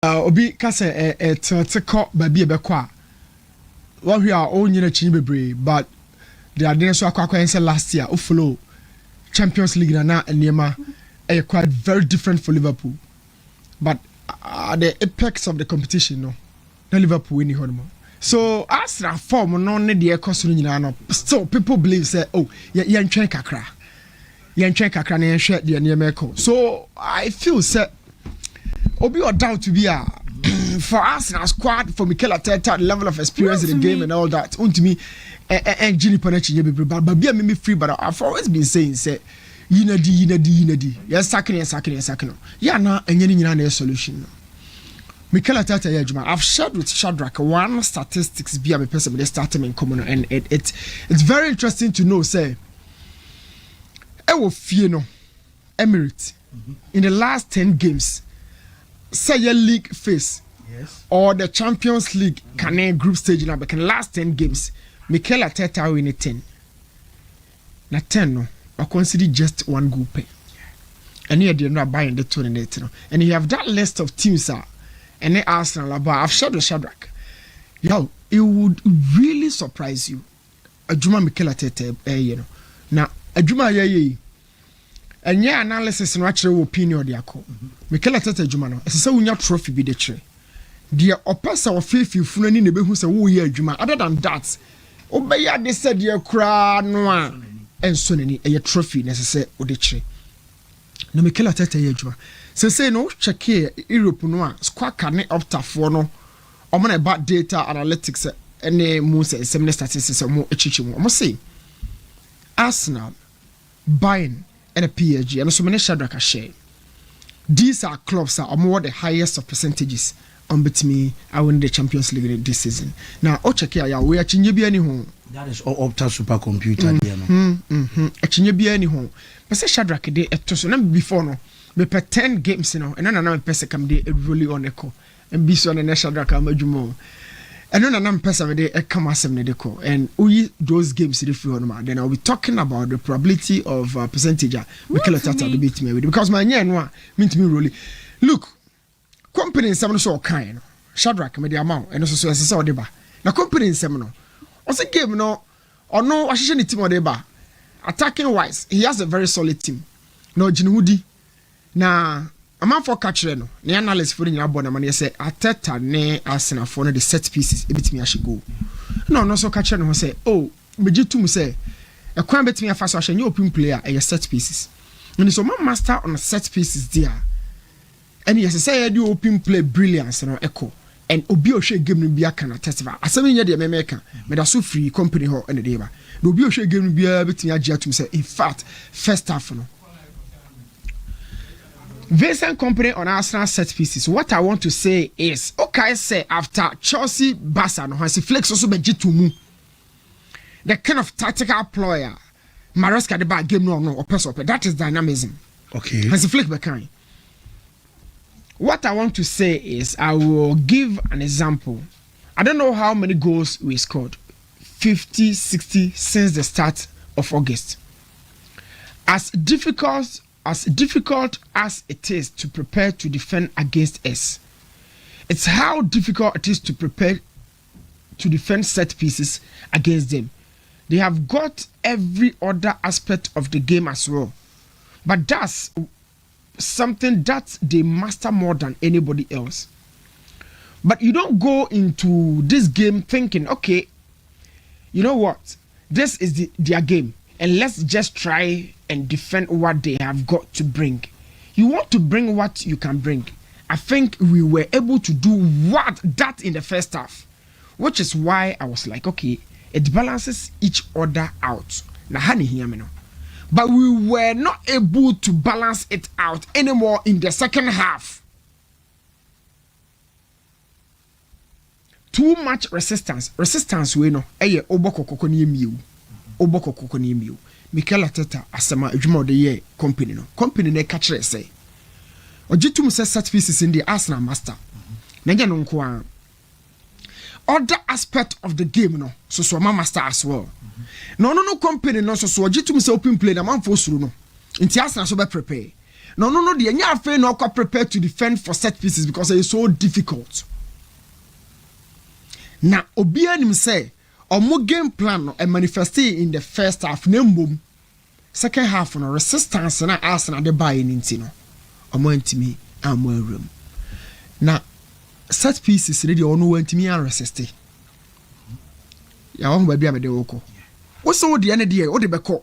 Obi kase teko baby ebekwa. What we are all nyina chin bebre, but the adene so akwa last year o follow Champions League na enema quite very different for Liverpool. But the apex of the competition no Liverpool winning honmo. So as that form no ne de ekoso nyina no still people believe say yen twen kakra. Yen twen kakra na yen hwe de enema eko. So I feel say Obi or doubt to be for us and our squad for Mikel Arteta level of experience in the game and all that. To me, and Gini Panechi but be a me free. But I've always been saying, say, yinadi. Yes, sacking. Yeah, now and any solution. Mikel Arteta, I've shared with Shadrach one statistics be a person with a starting in common, and it's very interesting to know. Say, Emirates in the last 10 games. Say your league phase, yes, or the Champions League group stage now, but can last 10 games. Mikel Arteta win 10. Na 10 no, I consider just one goal pay. And here they're not buying the 28 no. And you have that list of teams and they Arsenal about. I've shared with Shadrach. Yo, it would really surprise you. Ajuma Mikel Arteta, you know. Now, Ajuma ye. And yeah, analysis and actual opinion de ako. Mikel Arteta adwuma no. Ese unya trophy bi de kire. De opasa o fefi funu ni ne behu se wo ye adwuma. Other than that, obeya de said de kra no a enso nani e trophy na se o de kire. No Mikel Arteta ye adwuma. Se no check here Europe no a squad can optafo no. Omo na ba data analytics ene mu se seminar statistics mo echichi mo. Omo say Arsenal buying and a PSG and so many Shadrach share. These are clubs that are more the highest of percentages on between I win the Champions League this season. Now, Ochekia, we are Chinyabi any home. That is all Opta supercomputer. A Chinyabi any home. But say Shadrach a day at Tosun before no. Me per 10 games, you know, and then another person come day really on echo and be so on the Shadrach Amajumo. And then another person they come as deco and we those games if you want then I'll be talking about the probability of percentage Mikel Arteta debate me with because my no mean to me really look company in some so kind Shadrach me the amount and also so deba na company in some no also game no or no association team or deba attacking wise he has a very solid team no Jinwudi na amount for catcher no the analyst for the abon man say Arteta ne Arsenal for no the set pieces e betimi ahye go no so catcher no say oh mejitum say e kwan betimi afa so ahye open player e set pieces and so man master on set pieces there and yes say the open play brilliance no echo and obi ohwe game no bia kana testify asemi nya de memeka me da so free company ho and dey ba obi ohwe game no bia betimi agye atum say in fact first half no Vincent Company on Arsenal set pieces. What I want to say is, okay, say after Chelsea, Barca, no has flex also be to mu. The kind of tactical player, Maresca the bad game no or person that is dynamism. Okay. Has flex be kind. What I want to say is, I will give an example. I don't know how many goals we scored, 50, 60 since the start of August. As difficult as it is to prepare to defend against us, it's how difficult it is to prepare to defend set pieces against them. They have got every other aspect of the game as well, but that's something that they master more than anybody else. But you don't go into this game thinking, okay, you know what, this is their game and let's just try and defend what they have got to bring. You want to bring what you can bring. I think we were able to do that in the first half, which is why I was like, okay, it balances each other out. But we were not able to balance it out anymore in the second half. Too much resistance we know. Mikel Arteta asema adwuma de ye company ne catch say ojitum say set pieces in the Arsenal master na nya no nko a other aspect of the game no so master as well no company no so ojitum say open play na man for suru no nti Arsenal so be prepare No, the Nyafe no quite prepared to defend for set pieces because it's so difficult. Now, Obianim say, or game plan and manifesting in the first half, boom. Second half on a resistance and I ask and they buy in Intino. Or more to me and more room. Now, set pieces ready or no one to me and resist it. Ya won ba bia me de woko. Wo so de ene de o de beko.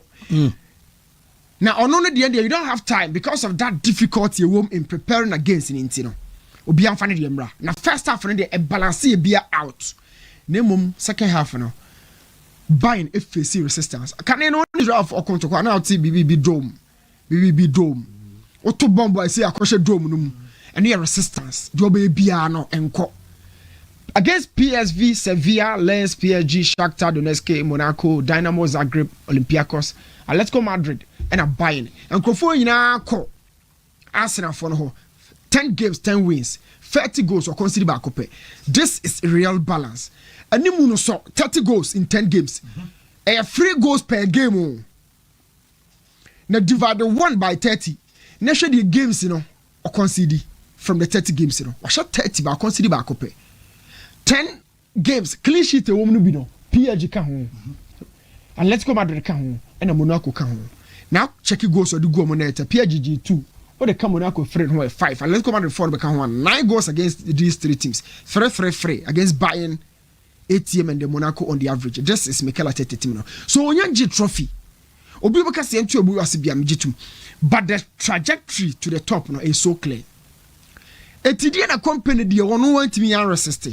Now on the end you don't have time because of that difficulty in preparing against in Intino. Obi amfa ne de mra. Na first half no de e balance e bia out. Nemum second half no buying if face resistance. Can no Israel for konto kwa na ti BB dome. BB dome. Oto bomb I say akoshe dome no mu. And your resistance. Job e bia no enko. Against PSV, Sevilla, Lens, PSG, Shakhtar Donetsk, Monaco, Dynamo Zagreb, Olympiacos, Atletico Madrid, and a Bayern. And Krofo ina ko Arsenal for no 10 games, 10 wins, 30 goals or considered by Kope. This is real balance. And you so 30 goals in 10 games. And 3 goals per game. Now divide 1 by 30. Now show the games, or consider from the 30 games, Or shot 30 by considered by Kope. 10 games, clean sheet a woman be no. PSG ka ho. And let's go Madrid ka ho. And a Monaco ka ho. Now check it goals or the go moneta. PSG 2. Or the come Monaco 3 5. And let's go Madrid 4 become 1. 9 goals against these 3 teams. 3 against Bayern, ATM and the Monaco on the average. This is Mikel Arteta team now. So onyanji trophy. Obi baka se ntu obi asibia mjitum. But the trajectory to the top now is so clear. Etidi na company dey one want me and resist.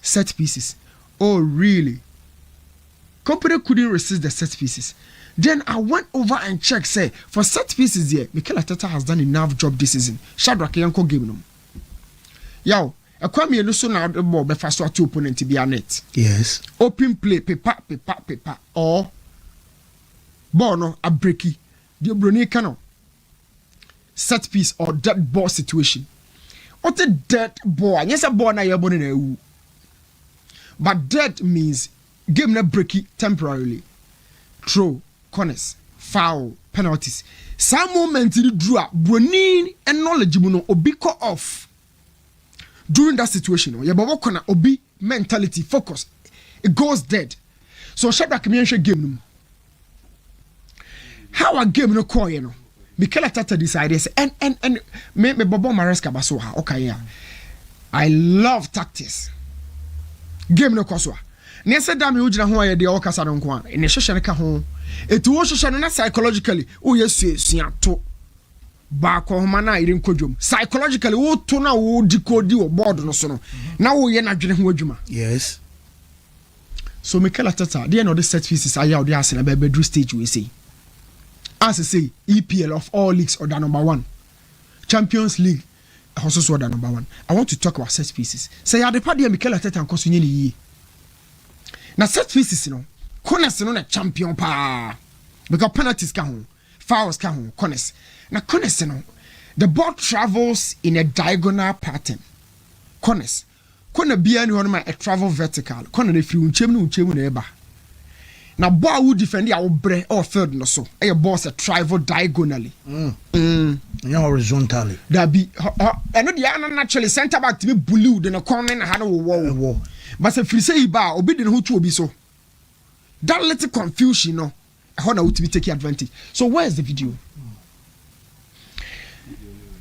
Set pieces. Oh, really? Company couldn't resist the set pieces. Then I went over and checked, say, for set pieces here, Mikel Arteta has done enough job this season. Shadrack Yanko game them. Yo, a Kwame Luso now the ball, but fast to opponent to be a net. Yes. Open play, paper, or Bono, a breaky. The Brunei Cano. Set piece or dead ball situation. What a dead ball. Yes, a ball now you're born in a. But that means game na breaky temporarily. Throw, corners, foul, penalties. Some moments you draw Brunin and knowledgeable no obi cut off. During that situation, your baba corner obi mentality focus. It goes dead. So Shadrack Akomeah game. How a game no call you know. Mikel Arteta decided and me Bobo Maresca basoha. Okay, yeah. I love tactics. Game no koswa. Ne se da me ujina ho aye de o kasa no nko a. Ne hwehwe ne ka ho. Etu wo hwehwe no na psychologically wo yesuato. Ba ko homa na ire nkodwom. Psychologically wo to na wo decode wo board no so no. Na wo ye na dwene ho adwuma. Yes. So Mikel Arteta, the end of the set pieces are the Arsenal bedroom stage we say. As I say, EPL of all leagues or the number 1. Champions League also the number 1. I want to talk about set pieces. Say ya the party Mikel Arteta and Kosu Nyini. Now set pieces, corners no na champion pa. Because penalties ka ho, fouls ka ho, corners. Now corners the ball travels in a diagonal pattern. Corners. Corner bia ni hono a travel vertical. Corner na free unchemu na eba. Now ball who defend ya obre or third no so. E ball se travel diagonally. Horizontally. That be and the other naturally center back to be blue then a corner and had a wall. But if you say ba obi den who to be so. That little confusion no. How na to be taking advantage. So where is the video?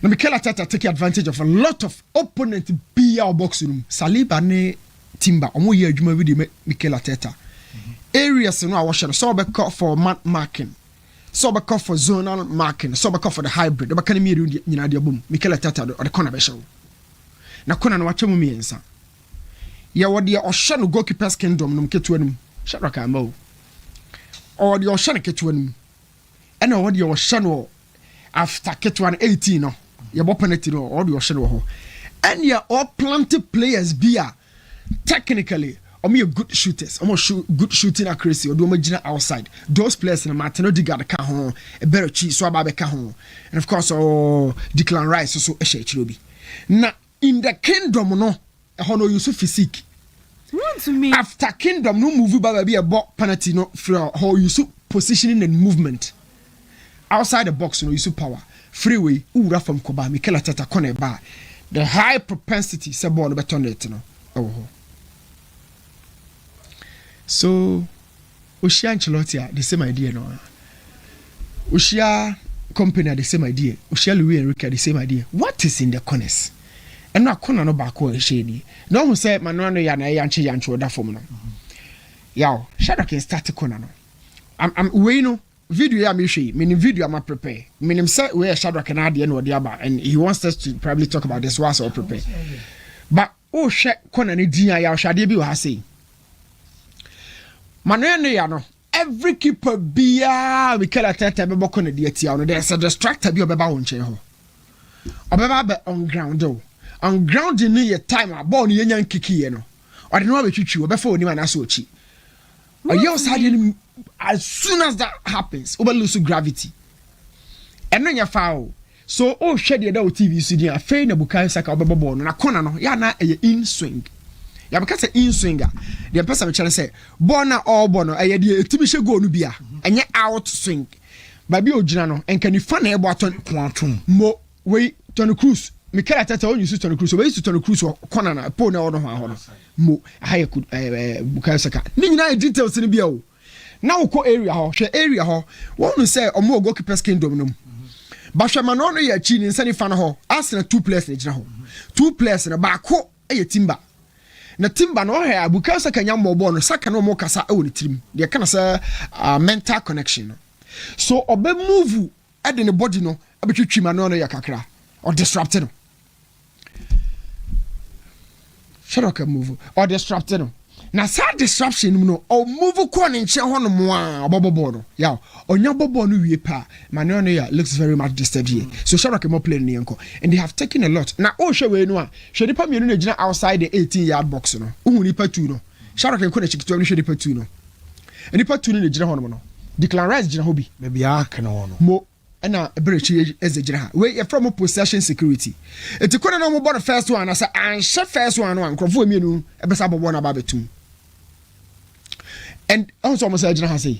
Now Mikel Arteta take advantage of a lot of opponent BR boxing room. Saliba ne Timber omo ye adwuma with Mikel Arteta. Areas no awasha so be call for marking. So be call for zonal marking. So be call for the hybrid. Be kan mi nyina de bom. Mikel Arteta or the corner be show. Na corner no wacha mu miensa. Ya wode ohye no goalkeeper's kingdom no ketu anum. Shadrack Akomeah. Or the ohye no ketu anum. E na wode ohye no after ketu an 18 no. Ya bo penalty no or the ohye no ho. And ya all plenty players be technically good shooters, good shooting accuracy, or do outside. Those players in Martin Odegaard ka ho, a better cheese, so ababe ka ho, and of course, Declan Rice so Chilobi. Now in the kingdom, no, hono use physique. To me. After kingdom, no move by be a ball penalty, no for how you positioning and movement outside the box, no use power. freeway ura from Koba Mikel Arteta kone ba the high propensity say ball no beton it no oh so Oshia Ancelotti the same idea no Oshia company the same idea Oshia Luis Enrique the same idea. What is in the corners and no corner no back o shady no who say Manuel no ya na yanchi da form no yaw shadow can start corner no I'm we no video ya me show me video am prepare me say we shadow can add no the aba and he wants us to probably talk about this was or prepare but oh share corner ni din ya shade bi wa say Manuel no ya no every keeper bia Mikel Arteta be boko na de atia no there's a distractor bi obeba wo nche ho obeba be on ground ni ye time a ball ni yenya nkiki no ode no abetwitwi obefa oni ma na so ochi ayo sade as soon as that happens over lose gravity eno nya foul so oh hwe de da o TV studio afei na Bukayo Saka obeba ball no na corner no ya na in swing ya because in swinger the person me say ball na all ball no e de etimi hye goal no bia enye out swing ba bi ogina no enka ni fa na e bo aton kwantum mo we Toni Kroos Mikel Arteta on use Toni Kroos we use Toni Kroos corner na po na ono ho no mo haye could Bukayo Saka ni nyina details ni bia o na wo ko area ho won say omo goalkeeper kingdom no ba hwe ma no no ya chi ni nsa ni fa no ho Arsenal two players na gina ho two players na ba ko e timba na timba no he Bukayo Saka nya mo no Saka no mo kasa e woni trim de kana say mental connection no so obe move e de ne body no abetwitwi ma no ya kakra or disrupted no Shadow move or disrupted no na sa disruption no o move ko ne nche ho no mo a obobobo no ya onya bobo no wie pa Manuel Neuer looks very much disturbed here so Shadow more play ne enko and they have taken a lot na o hwe we no a hwe nipa mienu na gina outside the 18-yard box no uhu nipa 2 no Shadow ko na chikito no hwe nipa 2 no nipa 2 no gina ho no Declan Rice gina ho bi maybe akana ho no mo na brechi ezejira ha we from possession security etikona no mo board first one asa an first one no ankrofo mienu ebesa bobo na ba betum and also almost agina ha say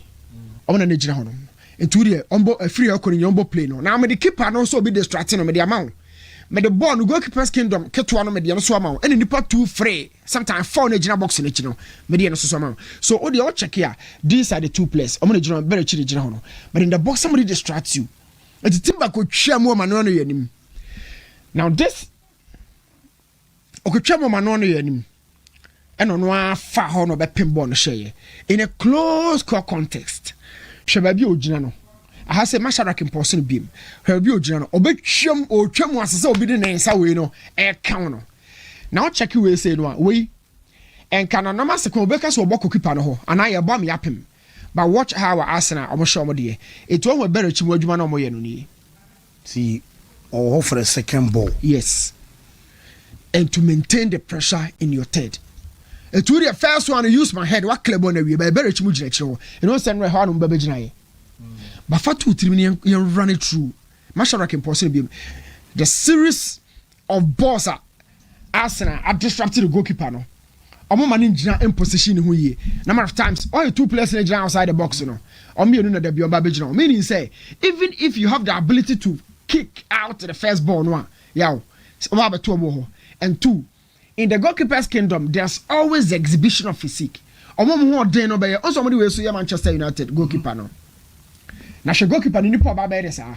omna na gina ho no enturi ombo free akoni nyombo play no na me the keeper no so be distracting no me the amount me the ball no goalkeeper's kingdom keto no me the no so amount any nipa 2 free sometimes 4 na gina box na chi no me the no so amount so o dey check here these are the two players omna gina very chi gina ho no but in the box somebody distracts you it's timba ko twia mo Manuel no yanim now this okotwa mo Manuel no yanim eno no afa ho no be pin ball no sheye in a close core context hwe bi ogina no aha se Masharak impossible beam hwe bi ogina no obetwam otwam asese obi de nensa we no e kan no now check we say no we enka no normal se ko obeka so oboko keeper no ho ana ye bom yapem. But watch how Arsenal almost show me it won't better to Wajuma no more. See, or for a second ball. Yes. And to maintain the pressure in your head. It will be the first one to use my head. What club on the way by better to Mujino. You know, send my heart on Babajina. But for 2-3 minutes, you run it through. Masharak impossible. The series of balls at Arsenal are disrupted the goalkeeper. No. Omo mani gina in position hu ye number of times all the two players in the outside the box no omo no da bi oba be gina meaning say even if you have the ability to kick out the first ball no yaw oba be to omo ho and two in the goalkeeper's kingdom there's always the exhibition of physique omo mo ho den no be also omo we so ya Manchester United goalkeeper no na she goalkeeper ni po ba be dey sa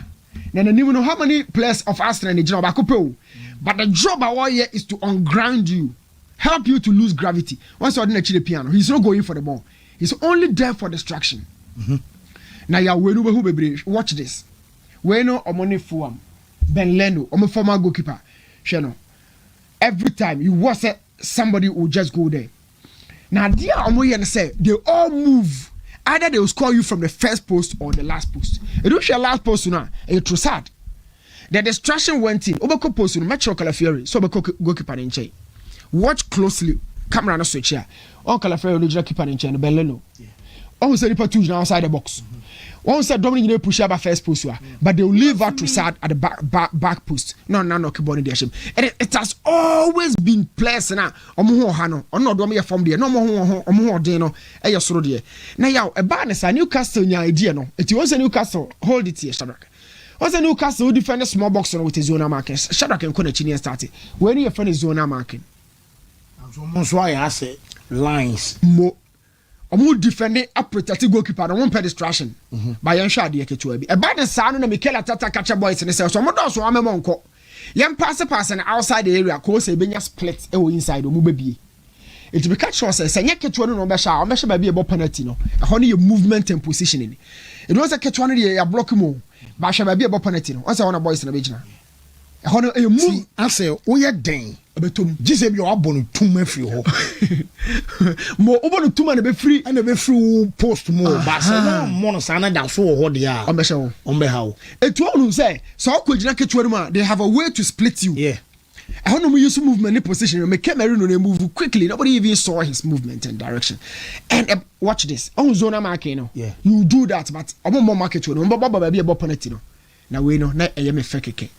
na nanim no how many players of Arsenal ni gina oba ko pe but the job our here is to unground you, help you to lose gravity. Once you're ordinary the piano, he's not going for the ball. He's only there for distraction. Now you are watch this. Weno omoni fuam, Ben Leno, omo former goalkeeper. Sheno. Every time you watch it, somebody will just go there. Now dear omo say they all move. Either they will score you from the first post or the last post. You don't share last post now. It's sad. The distraction went in. Obeko post no match Calafiori. So obeko goalkeeper in chain. Watch closely. Camera no switch here. On Calafiori no keeper in chain. Belleno. On say people two outside the box. One said Dominic they push up first post, but they will leave out to sad at the back post. No keyboard in the shame. And it has always been players na omo hano. Ono do me from there. No omo de no. E your soro there. Na yaw e ba na Newcastle nya idea no. It was Newcastle hold it here Shadrack. What's a Newcastle who defend a small box with his zona marking? Shadrack and Konechini started. When you find his zona marking. That's why I say lines. More defending a protected goalkeeper. I won't pay distraction. By Yansha Diaketuabi. About the son of Mikel Tata catch a boys in the cell. So I'm also a monko. Young pass and outside the area, course a benya split inside the Mubabi. It will be catch us as a Yakatuan no Basha, or Mesha by be about penalty. No, a honey movement and positioning. It was a catch one a block more. Basha by be about penalty. Once I want a boys in the region. A honor a move. I say, oh, yeah, dang. Just if you are born to me free. More over 2 man be free and be free post more. Barcelona monosana down so what they are. On the how. It won't say, so could you catch one? They have a way to split you. Yeah. I don't know we used to movement in position. Make Cameroon move quickly. Nobody even saw his movement and direction. And watch this. On zona marking, yeah. You do that, but I'm more market to no. Be about penalty. Now we know not a fake.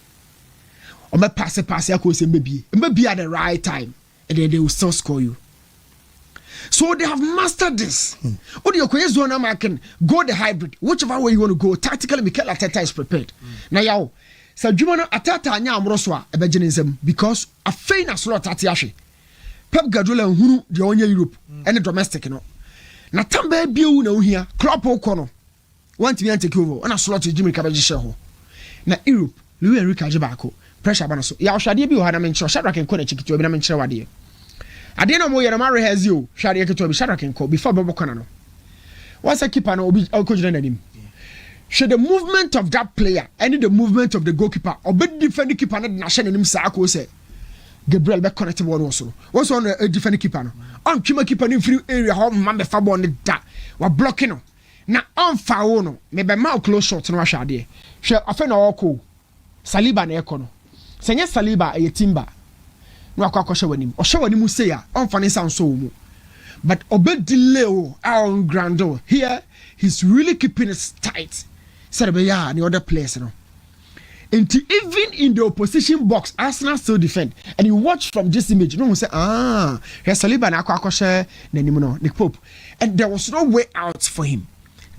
Or pass I could say maybe at the right time, and then they will still score you. So they have mastered this. What do you zona marking? Go the hybrid, whichever way you want to go. Tactically, Mikel Arteta is prepared. Now, y'all. So Jumano Atata anya amroswa ebeginism because a feina slot atiashi. Pep Guardiola hunu the onye Europe and domestic no. Na tamba biu na uhia Klopp okono. Want to be take over na slot Jimmy Kabaji sheho. Na Europe Louis Enrique ajibako pressure bana so. Ya hwade bi ho na mencho Shadrack enko na chikito bi na menchire wade. Ade na mo ye na mare hezio Shadrack enko bi Shadrack enko before bebo kona no. Once a keeper no obi okojina na nim. Should the movement of that player and the movement of the goalkeeper or be defending keeper na shane nim sa ko say Gabriel be connect one also what's on a defending keeper no on twema keeper in free area how man be fa ball da wa blocking no na on foul no me be ma close shot no ahwa de hwe afa na oko Saliba na ekono senye Saliba e timba no akwa hwe wanim o hwe wanim say a on fa ne san so mu but obe delay on ground here he's really keeping it tight. Said yeah, the other players, you know. And even in the opposition box, Arsenal still defend. And you watch from this image, you know, say, here's Saliba na Kwakoshe, Nenimono, Nick Pope. And there was no way out for him.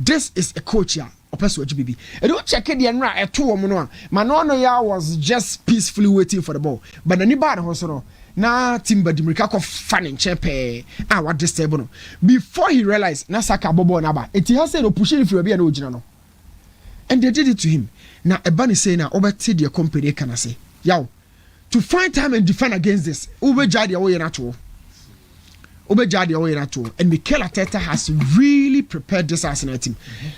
This is a coach here, Opesu GBB. And don't check it, the Enra at 2 1. Manono ya was just peacefully waiting for the ball. But the Nibad also, na Timber Dimrikako fanning chepe. What this table. Before he realized, Nasaka Bobo Naba, it has said, pushing if you be an original. And they did it to him. Now, a bunny say now, over the company can I say, yow, to find time and defend against this, over Jadi away at all. Over Jadi away at all. And Mikel Arteta has really prepared this Arsenal team.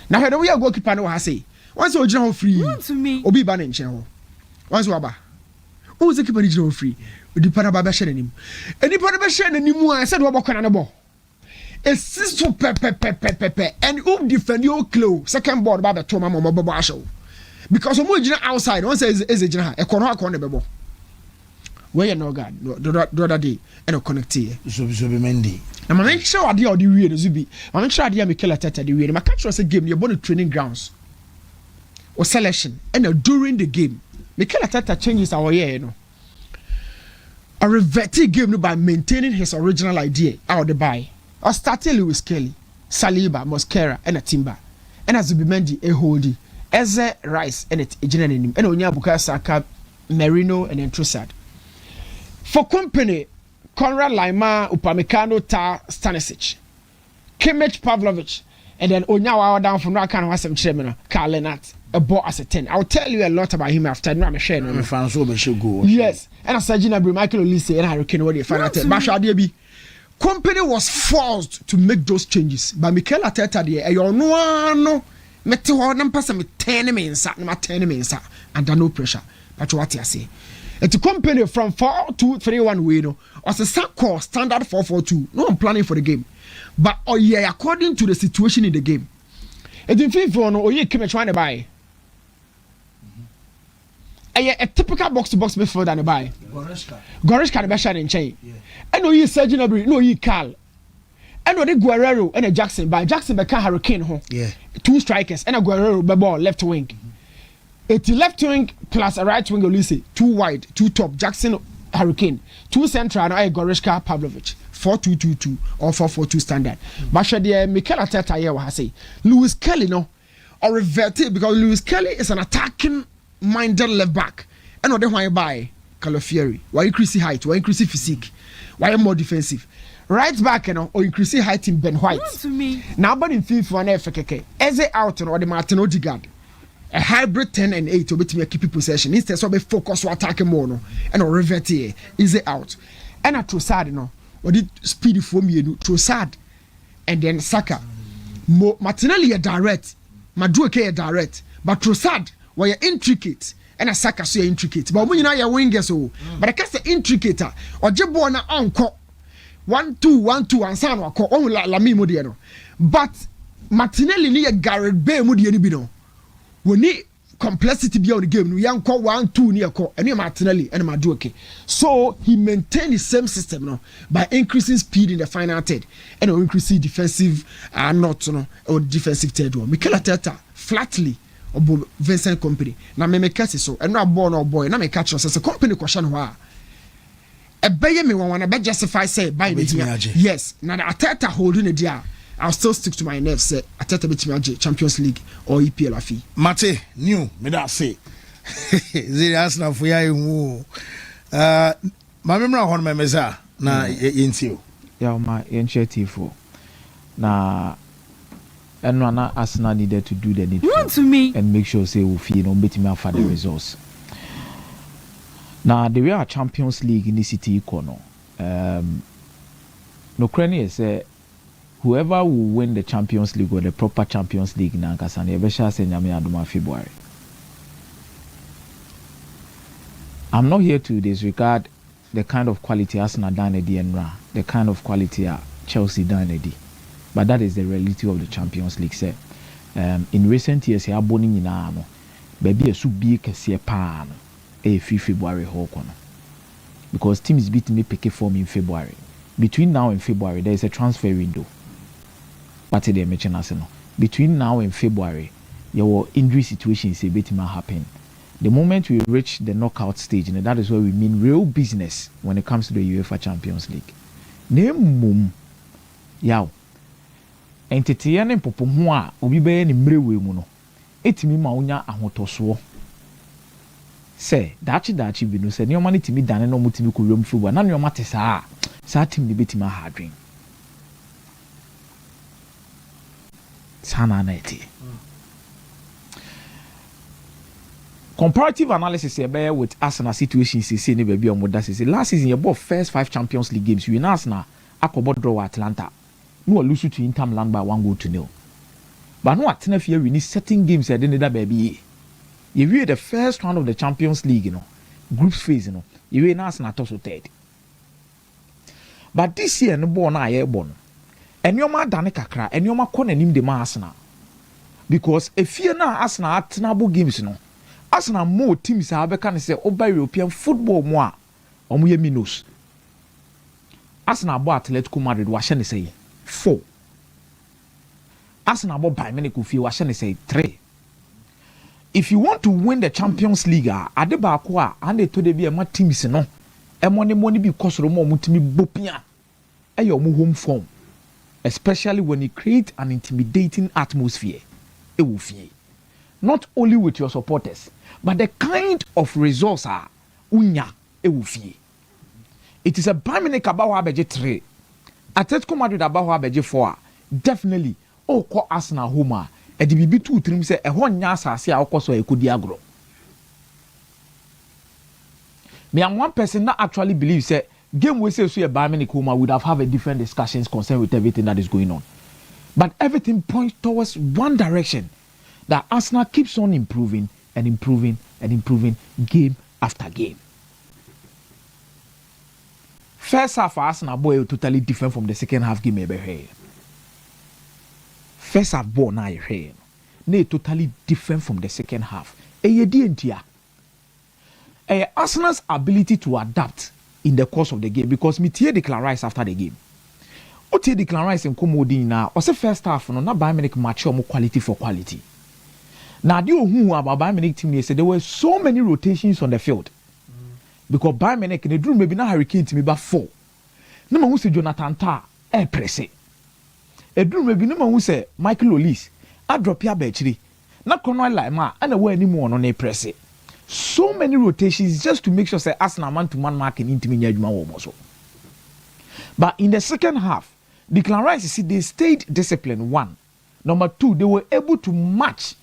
Now, how do we go keep on say? Once you general free, Obi Ban in Channel. Once you are. Who's the keeper general free? The Panaba Shannon. And the Panaba Shannon, I said, what can I know? A sister pepe and who defend your clothes second board by the Toma Mama show because of what outside one says is a general a corner bebo where you know God the other day and a connect here so be Mendy and my make sure I the weird Zubi I make sure I did Mikel Arteta the weird my catch was a game you're born training grounds or selection and during the game Mikel Arteta changes our year you know a reverted game by maintaining his original idea out the buy. I started Lewis Kelly, Saliba, Mosquera, and a Timber. And as we Mendy, a Holdy, Eze Rice, and it a general name, and Onya Bukasaka, Merino, and Entrusad. For company, Konrad Lima, Upamecano, Ta, Stanisic, Kimmich Pavlovich, and then Onyawa down from Rakan Wasam Chemina, Karl Lenat, a ball as a 10. I'll tell you a lot about him after I'm sharing. Yes, and as Sajina Michael Olise and Hurricane, what they find out. Basha Debi. Company was forced to make those changes. But Mikel Arteta there, no, meteor nampasa me 10 minutes, na 10 minutes, under no pressure. But what I say, the company from 4-2-3-1 way no, was a sack standard 4-4-2. No, I'm planning for the game, but according to the situation in the game, it in FIFA no, came trying to buy. A typical box to box midfielder than a buy. Goretzka the best shot in chain. And no, you Sergio Gnabry, no, you Carl. And no, the Guerrero and a Jackson. By Jackson, by Hurricane home. Yeah. 2 strikers and a Guerrero by ball left wing. It's left wing plus a right wing. Olise 2 wide, 2 top. Jackson Hurricane 2 central. And I Goretzka Pavlovich 4-2-2-2 or 4-4-2 standard. But the Mikel Arteta here will say Lewis Kelly no or reverted because Lewis Kelly is an attacking minded left back. And the why by Calafieri. Why increase height? Why increase physique? Why more defensive? Right back, or increase height in Ben White. Now, but in FIFA, one FKK. Eze out or the Martin Odegaard. A hybrid 10 and 8 to be to keep possession. Instead, so be focus on attacking more, and or revert here. Is it out? And at Trossard, or did speedy for me Trossard, and then Saka. Martinelli a direct, Madueke a direct, but Trossard were intricate, and a Saka so intricate. But when you know your wingers, but I guess the intricate or Jebona uncle 1-2-1-2 and San or Lami Modiano. But Martinelli near Garrett Bay Modiano Bino. We need complexity beyond the game. We call 1-2 near call and Martinelli and Madueke. So he maintained the same system by increasing speed in the final third and increasing defensive or defensive third one. Mikel Arteta flatly or Vincent Company. Now me catch so and not born or boy. Now me catch us as a company question why. A baby me want to justify say by me here. Yes. Now the Arteta holding it there. I'll still stick to my nerves. Say Arteta beat me Champions League or EPL afi. Mate, new me that say. Zeri Arsenal for you. My memory on my meza na yentio. Yeah, my initiative. Na and Arsenal needed to do the needful and make sure say we feel beat me for the results. Now the way our Champions League in the city econo. No cranny say whoever will win the Champions League or the proper Champions League na nkasa na yebesha say nyame adoma February. I'm not here to disregard the kind of quality Arsenal done at the Enra, the kind of quality Chelsea done at the. But that is the reality of the Champions League. Say, in recent years, he aboni nyina no, baby a subi kese pa no, February ho kono. Because teams beat me pick form in February. Between now and February, there is a transfer window. But they mention us no. Between now and February, your injury situations a bit may happen. The moment we reach the knockout stage, and that is where we mean real business when it comes to the UEFA Champions League. Name yaw. Entity ya ne popo ho a obi be ne mrewe mu no. Etimi ma onya ahotoso. Say, dachi bi no se ne oma ne timi dane no mutimi ko wem fuwa. Na ne oma te saa tim ne betima ha adwen. Sana na eti. Comparative analysis here with Arsenal situation say ne baby omoda say last season you bought first 5 Champions League games we Arsenal akobo draw Atlanta. No lose to Inter Milan by 1-0. But no atena fear we need certain games at the baby. You read the first round of the Champions League, group phase, you win Arsenal top so third. But this year no born na airborne. And your man dane kakra and your man corner him the Arsenal. Because if you na Arsenal atnabo games Arsenal more teams have can say over European football more omuye minus. Arsenal bo Atletico Madrid wa shane say 4. Arsenal bo Bayern Munich fi wa shane say 3. If you want to win the Champions League, adebako a ande to de bi e ma teams no e money bi kosoro mo mutimi bopia e your home form, especially when you create an intimidating atmosphere e wo fie. Not only with your supporters, but the kind of results are unya e wo fie. It is a Bayern Munich about abeje 3. Atletico Madrid about abeje 4. Definitely call Arsenal home e di bibi 2 3 say e ho nya asase a okoso e kodi agro. Me am one person that actually believes say game we say so a Bayern Munich home would have a different discussions concerned with everything that is going on. But everything points towards one direction, that Arsenal keeps on improving and improving and improving game after game. First half Arsenal boy totally different from the second half game ever here. First half ball now here. They totally different from the second half. Arsenal's ability to adapt in the course of the game, because me tear Declan Rice after the game. O tear Declan Rice and Komodi now. O say first half no na Bayern Munich match more quality for quality. Now the who about Bayern Munich team said there were so many rotations on the field. Because Bayern Munich they drew maybe na Hurricane team about 4. No man who say Jonathan Tah press it. E drew maybe no man who say Michael Olise a drop ya bechiri. Na kono like ma and away anymore no press it. so many rotations just to make sure say Arsenal man-to-man marking intimi nyadwuma wo. But in the second half, Declan Rice, they stayed disciplined. One. Number two, they were able to match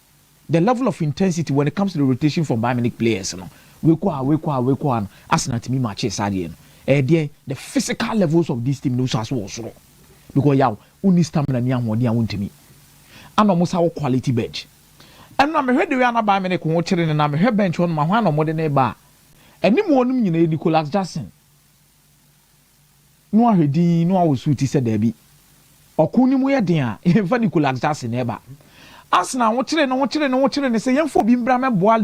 the level of intensity when it comes to the rotation from Bayern Munich players. We kwa Arsenal to me matches again. The physical levels of this team knows as well. Because yaw, uni stamina ni amwadi ya untimi. And almost our quality bench. And na me heard the way na Bayern Munich ko chire na me heard bench on ma hwan no mo de na ba. Eni mo onum nyina Nicolas Jackson. No ahedi no awosuti se da bi. Okuni mu ye den a emfa Nicolas Jackson na ba. Arsenal wo chire ne se yemfo bi mbra me boa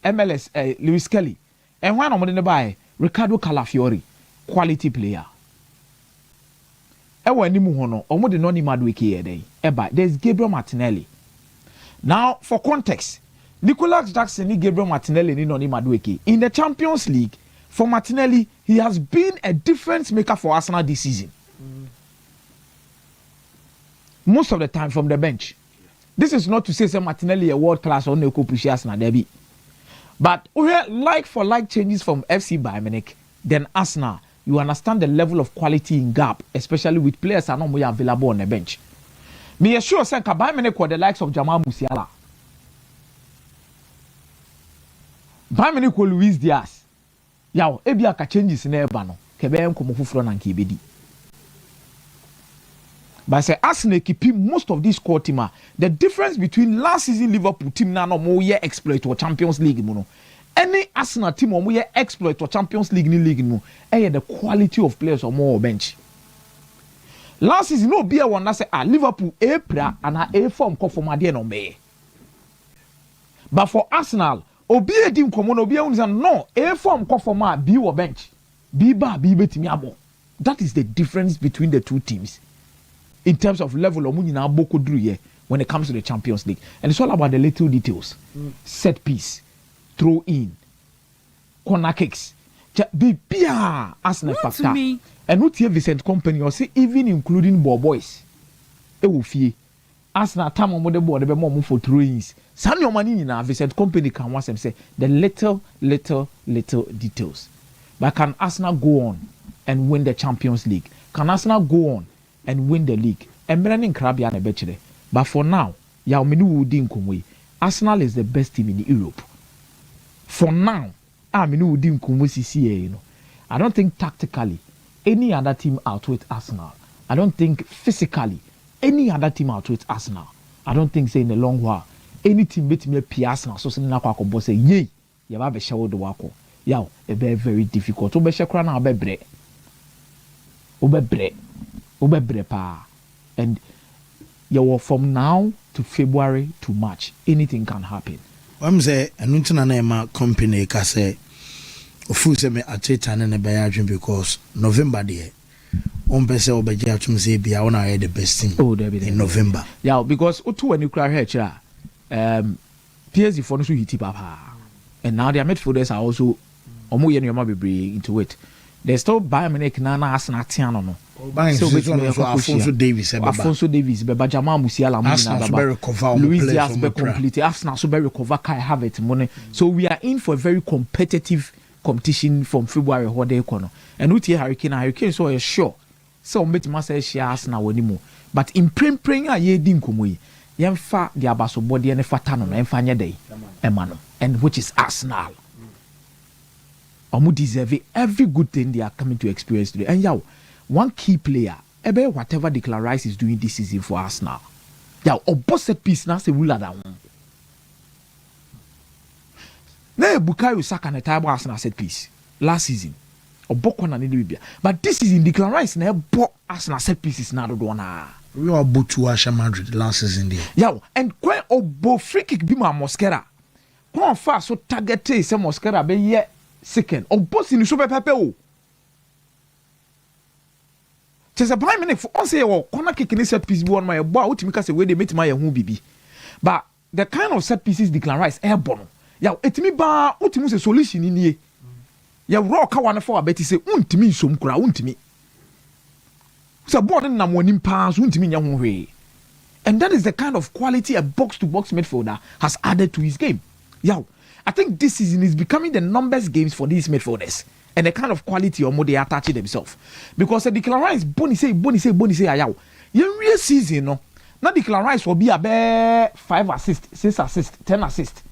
MLS Lewis Kelly. En hwan no mo de ne ba Ricardo Calafiori, quality player. Ewa ni mu hono, omo de no ni Madueke ye dey. Eba, there's Gabriel Martinelli. Now, for context, Nicolas Jackson ni Gabriel Martinelli ni no ni Madueke. In the Champions League, for Martinelli, he has been a difference maker for Arsenal this season. Most of the time from the bench. This is not to say Martinelli a world class or no push Arsenal derby. But like for like changes from FC Bayern Munich, then Arsenal, you understand the level of quality in gap, especially with players are not more available on the bench. Me assure say Bayern Munich were the likes of Jamal Musiala. Bayern Munich will Luis Diaz. Yaw, ebia ka changes in eba no. Kebe nkomo fufuro na nke ebedi. But say Arsenal keep most of this core team. The difference between last season Liverpool team na no more year exploit or Champions League mo no. Any Arsenal team or more year exploit or Champions League ni league mo. The quality of players or more bench. Last season no be a one that say Liverpool pra and a form call for Madrid no me. But for Arsenal, obi edim komo no obi no a form call for ma be or bench. Be betimi abo. That is the difference between the two teams. In terms of level of money now boko drew when it comes to the Champions League. And it's all about the little details. Set piece, throw in, corner kicks. Be Arsenal factor. And not here Vincent Company or say even including ball boys. Fee. Arsenal time on the board more for throw-ins. Send your money in Vincent Company can once and say the little details. But can Arsenal go on and win the Champions League? Can Arsenal go on and win the league? And Melanin Krabia and Bechere. But for now, Yauminu Udin Kumwe, Arsenal is the best team in Europe. For now, Aminu Udin Kumwe, I don't think tactically any other team outweighs Arsenal. I don't think physically any other team outweighs Arsenal. I don't think say in the long while any team beat me P Arsenal. So say na kwa boss say yay, you have a show the wako. Yaw, a very difficult. Obe shekra na obe bre pa. And from now to February to March, anything can happen. I'm say anuntina na ema company ka say ofu se me ateta na be ya because November there on pese obeje atum say bia wona are the best team in November. Yeah, because otu when you cry here PSG for no so hiti papa. And now their midfielders are also omo ye no be into it. They still Bayern Munich na Arsenal tiano no. So Afonso Davies be Jamal Musiala mo Luis Diaz be complete. Arsenal so be recover Kai Havertz money. So we are in for a very competitive competition from February holiday corner. And with Hurricane so sure. So metima say share Arsenal woni mu. But in praying a ye din komo yi. Yemfa the abaso body ne fata no emfa nya dey. Emano. And which is Arsenal. Omu deserve every good thing they are coming to experience today. And yaw, one key player, whatever Declan Rice is doing this season for Arsenal. Yaw, opposite piece now say rule that one. Now Bukayo Saka na table Arsenal set piece last season. Obokwa na Libya. But this season Declan Rice na bought Arsenal set pieces na do na. We are about to Asha Madrid last season there. Yaw, and when obo free kick be ma Mosquera. When fast so target say Mosquera be ye second or boss in the super pepe o. Just a Bayern Munich for say corner kick in set piece be on my boy ultimate say where they make my who bibi. But the kind of set pieces Declan Rice airborne. Ya etimi ba ultimate say solution in here. Ya rock one for bet say untimi som kura untimi. So board na monim pass untimi nya ho hwe. And that is the kind of quality a box to box midfielder has added to his game. Ya I think this season is becoming the numbers games for these midfielders and the kind of quality or more they are attaching themselves. Because the Declan Rice, Bonnie say, ayaw. You real season, no. Now Declan Rice will be a 5 assists, 6 assists, 10 assists.